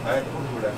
아니, 조금 몰래.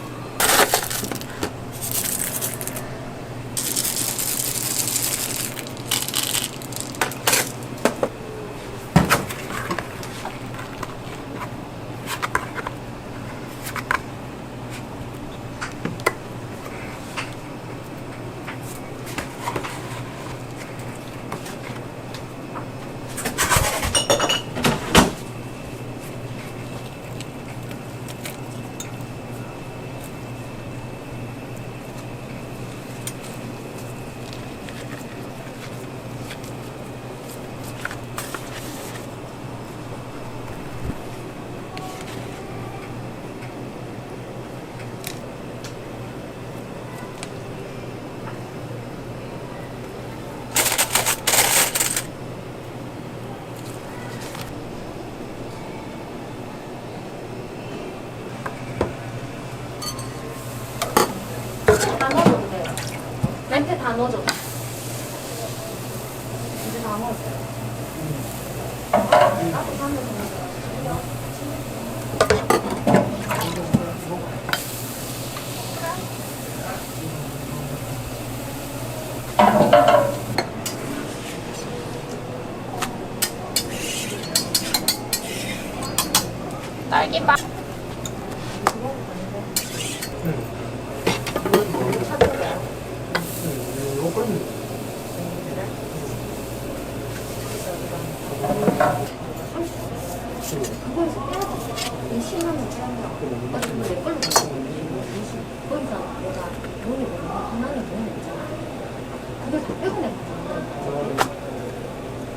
다 넣어도 돼요. 멘트 다 넣어줘. 이제 다 넣었어요. 나도 다 넣었어요. 딸기빵. 그거에서 빼야 돼. 20만 원 빼야 돼. 그거 내 걸로 거기서 내가 돈이 뭐냐 하나는 돈이 있잖아. 그걸 다 빼고 내가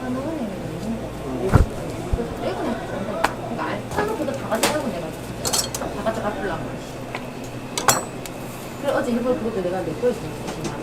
하나은행에 있는데 그걸 다 빼고 내가 간다. 그러니까 알파노보다 다 가져가고 내가 다 가져가 보려고. 그래 어제 일부러 그것도 내가 내 거에서 20만 원.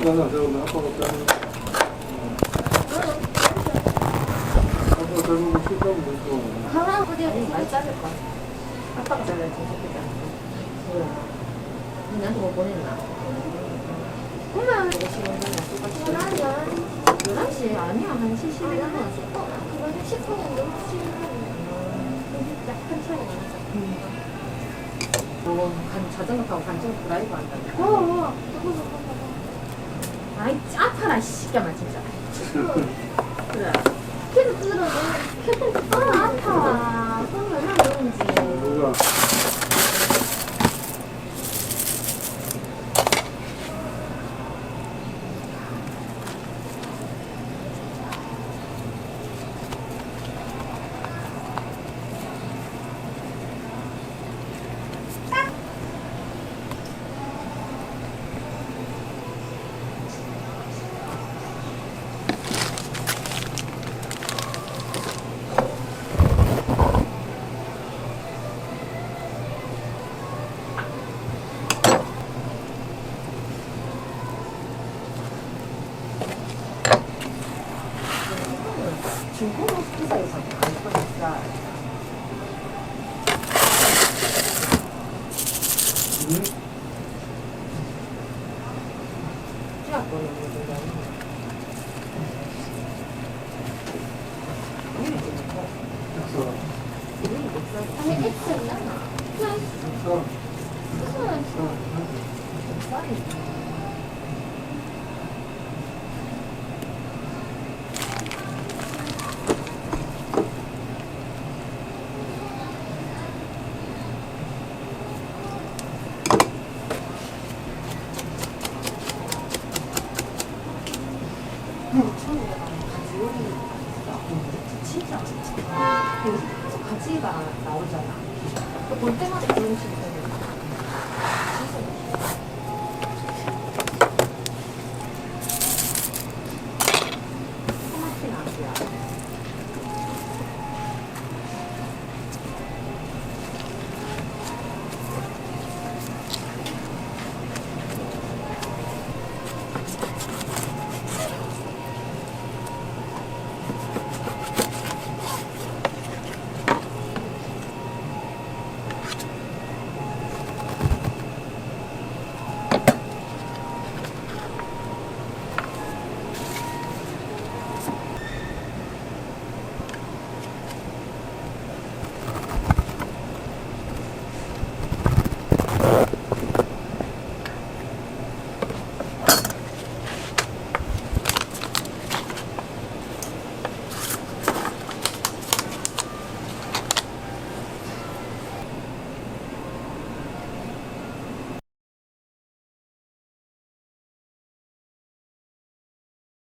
하나 배우면 아빠가 빼면 아빠가 배우면 실수하면 되죠. 하나 어디 많이 자를 거야. 아빠가 잘라야지. 나한테 뭐 보냈나? 그러면 11시 아니야. 한 70일 남았어. 그건 10분은 넘지. 약간 차이가 나죠. 자전거 타고 간쪽 드라이브 한다. 아이 아파라 시켜만 진짜. 그래. 걔도 그러네. 걔도 아파. 손이 얼마나 매운지. 누가? 중고로 피자에서 안 꺼냈어. 찌약 거는 뭐지? 아니 X 있나? 진짜 계속 가지가 나오잖아. 볼 때마다 그런 식으로 토마토 나기야. 거.